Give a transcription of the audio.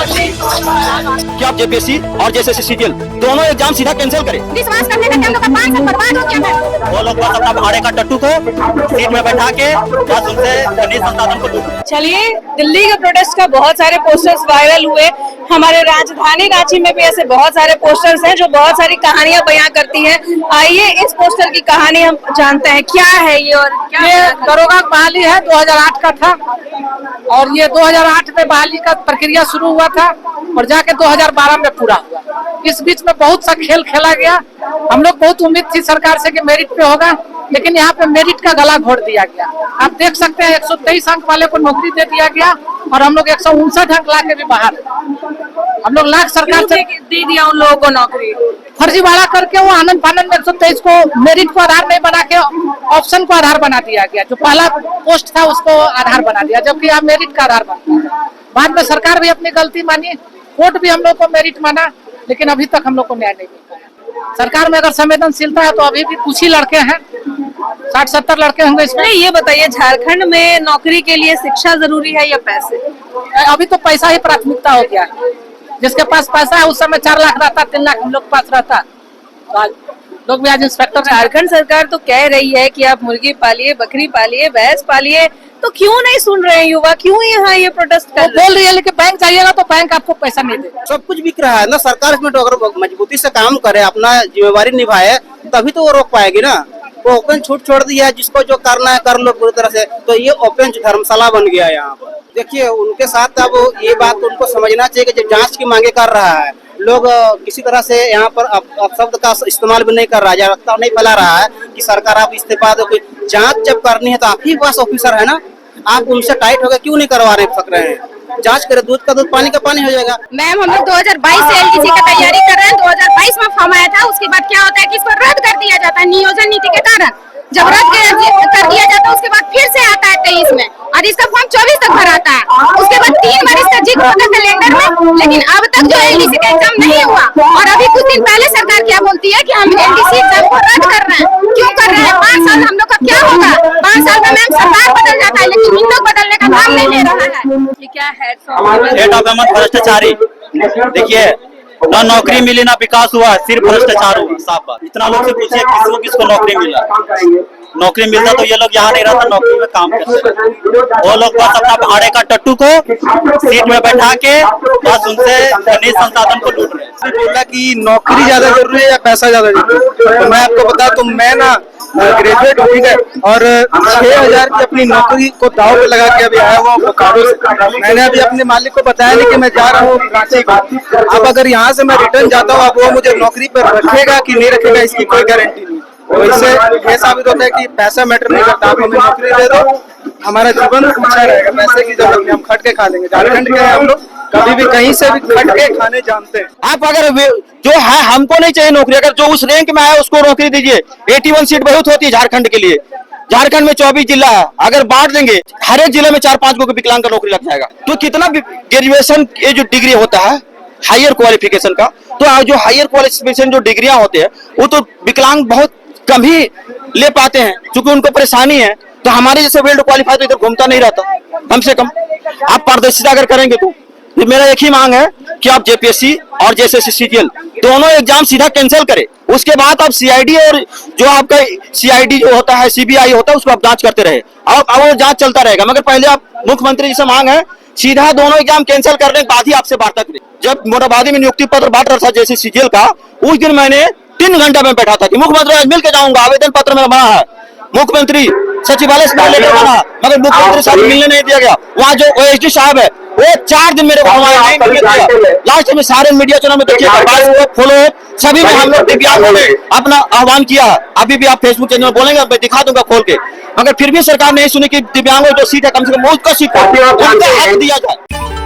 क्या आप जेपीएससी और जेएसएससी सीजीएल दोनों एग्जाम सीधा कैंसिल करें? विश्वास करने का हम लोग का 5 साल बर्बाद हो गया है। वो लोग बस अपना भाड़े का टट्टू को सीट में बैठा के बस उनसे खनिज संसाधन को लूट। चलिए, दिल्ली के प्रोटेस्ट का बहुत सारे पोस्टर्स वायरल हुए। हमारे राजधानी रांची में भी ऐसे बहुत सारे पोस्टर्स हैं जो बहुत सारी कहानियां बयां करती हैं। आइए इस पोस्टर की कहानी हम जानते हैं, क्या है ये और क्या। ये दरोगा बहाली है, 2008 का था और ये 2008 में बहाली का प्रक्रिया शुरू हुआ था और जाके 2012 में पूरा हुआ। इस बीच में बहुत सा खेल खेला गया। हम लोग बहुत उम्मीद थी सरकार से कि मेरिट पे होगा, लेकिन यहाँ पे मेरिट का गला घोट दिया गया। आप देख सकते हैं 123 अंक वाले को नौकरी दे दिया गया और हम लोग 159 अंक ला के भी बाहर। हम लोग लाख सरकार से दे दिया उन लोगों को नौकरी, फर्जीवाड़ा करके वो आनंद फानंद में 123 को मेरिट को आधार नहीं बना के ऑप्शन को आधार बना दिया गया। जो पहला पोस्ट था उसको आधार बना दिया, जबकि यहाँ मेरिट का आधार बनता है। बाद में सरकार भी अपनी गलती मानी, कोर्ट भी हम लोग को मेरिट माना, लेकिन अभी तक हम लोग को न्याय नहीं मिल पाया। सरकार में अगर संवेदनशीलता है तो अभी भी कुछ ही लड़के हैं, 60-70 लड़के होंगे इसमें। ये बताइए, झारखंड में नौकरी के लिए शिक्षा जरूरी है या पैसे? अभी तो पैसा ही प्राथमिकता हो गया है। जिसके पास पैसा है उस समय 4 लाख रहता, 3 लाख हम लोग पास रहता, लोग भी आज इंस्पेक्टर। झारखंड सरकार तो कह रही है कि आप मुर्गी पालिए, बकरी पालिए, भैंस पालिए, तो क्यों नहीं सुन रहे हैं युवा? क्यों यहाँ ये प्रोटेस्ट कर रहे हैं? बोल रही है लेकिन बैंक जाइएगा तो बैंक आपको पैसा नहीं देगा। सब कुछ बिक रहा है ना। सरकार इसमें तो अगर मजबूती से काम करे, अपना जिम्मेवारी निभाए, तभी तो वो रोक पाएगी ना। वो ओपन छूट छोड़ दिया है, जिसको जो करना है कर लो पूरी तरह से। तो ये ओपन धर्मशाला बन गया यहाँ पर। देखिए उनके साथ अब ये बात उनको समझना चाहिए कि जब जांच की मांगे कर रहा है, लोग किसी तरह से यहाँ पर अपशब्द का इस्तेमाल भी नहीं कर रहा है, जागरूकता नहीं फैला रहा है कि सरकार आप इस्तीफा दो। कोई जांच जब करनी है तो आप ही पास ऑफिसर है ना, आप उनसे टाइट होकर क्यों नहीं करवा रहे हैं? जांच करे, दूध का दूध पानी का पानी हो जाएगा। मैम हम लोग 2022 से एलडीसी का तैयारी कर रहे हैं। 2022 में फॉर्म आया था, उसके बाद क्या होता है कि इसको रद्द कर दिया जाता है नियोजन नीति के कारण। जब रद्द कर दिया जाता है उसके बाद फिर से आता है 23 में और इसका फॉर्म 24 तक भराता है। उसके बाद 3 बार इसका जिक्र होता है कैलेंडर में, लेकिन अब तक जो एलडीसी का एग्जाम नहीं हुआ। और अभी कुछ दिन पहले सरकार क्या बोलती है कि हम एलडीसी एग्जाम को रद्द कर रहे हैं। क्यों कर रहे हैं? 5 साल हम लोग का क्या होगा? 5 साल में मैम सरकार बदल जाता है, लेकिन इन लोग बदलने का नाम नहीं ले रहा है। ये क्या है? हेड ऑफ एमएन भ्रष्टाचारी। देखिए, ना नौकरी मिली ना विकास हुआ, सिर्फ भ्रष्टाचार हुआ। साफ बात। इतना लोग से पूछिए किसको किसको नौकरी मिला। नौकरी मिलता तो ये लोग यहाँ नहीं रहता, नौकरी में काम करते। वो लोग बस अपना भाड़े का टट्टू को सीट में बैठा के बस उनसे खनिज संसाधन को लूट रहे हैं। बोला कि नौकरी ज्यादा जरूरी है या पैसा ज्यादा जरूरी है? तो मैं आपको बता दूं, मैं ना ग्रेजुएट हूँ, ठीक है, और 6000 की अपनी नौकरी को दाव पे लगा के अभी आया हुआ बोकारो से। मैंने अभी अपने मालिक को बताया नहीं कि मैं जा रहा हूँ रांची को। अब अगर यहाँ से मैं रिटर्न जाता हूँ, अब वो मुझे नौकरी पर रखेगा कि नहीं रखेगा इसकी कोई गारंटी नहीं। तो इससे ये साबित होता है कि पैसा मैटर नहीं करता। आप हमें नौकरी दे दो, हमारा जीवन अच्छा रहेगा। पैसे की जरूरत नहीं, हम खट के खा लेंगे। झारखंड के हम लोग कभी भी कहीं से भी खट के खाने जानते हैं। आप अगर जो है, हमको नहीं चाहिए नौकरी, अगर जो उस रैंक में है उसको नौकरी दीजिए। 81 सीट बहुत होती है झारखंड के लिए। झारखंड में 24 जिला है, अगर बांट देंगे हर एक जिले में 4-5 को विकलांग का नौकरी लग जाएगा। तो कितना ग्रेजुएशन ये जो डिग्री होता है हायर क्वालिफिकेशन का, तो जो हायर क्वालिफिकेशन जो डिग्रियां होते हैं वो तो विकलांग बहुत कम ही ले पाते हैं, क्योंकि उनको परेशानी है। तो हमारे जैसे वेल्ड क्वालिफाइड तो इधर घूमता नहीं रहता। कम से कम आप पारदर्शिता अगर करेंगे तो मेरा एक ही मांग है कि आप जेपीएससी और जेएसएससी सीजीएल दोनों एग्जाम सीधा कैंसिल करें। उसके बाद आप सीआईडी और जो आपका सीआईडी जो होता है, सीबीआई होता है, उसको आप जांच करते रहे। अब वो जांच चलता रहेगा, मगर पहले आप मुख्यमंत्री जी से मांग है सीधा दोनों एग्जाम कैंसिल करने के बाद ही आपसे वार्ता करें। जब मोटाबादी में नियुक्ति पत्र बांट रहा था जैसे सीजीएल का, उस दिन मैंने 3 घंटा में बैठा था कि मुख्यमंत्री आज मिल के जाऊंगा, आवेदन पत्र मेरा बना है। मुख्यमंत्री सचिवालय से लेकर बना, मगर मुख्यमंत्री साहब मिलने नहीं दिया गया। वहाँ जो ओएसडी साहब है वो 4 दिन मेरे को नहीं मिलने दिया। लास्ट में सारे मीडिया चैनल में देखिए, फॉलो सभी में हम लोग दिव्यांगों ने अपना आह्वान किया। अभी भी आप फेसबुक चैनल में बोलेंगे, मैं दिखा दूंगा खोल के। मगर फिर भी सरकार नहीं सुनी कि दिव्यांगों जो सीट है कम से कम उसका सीट उनको हक दिया जाए।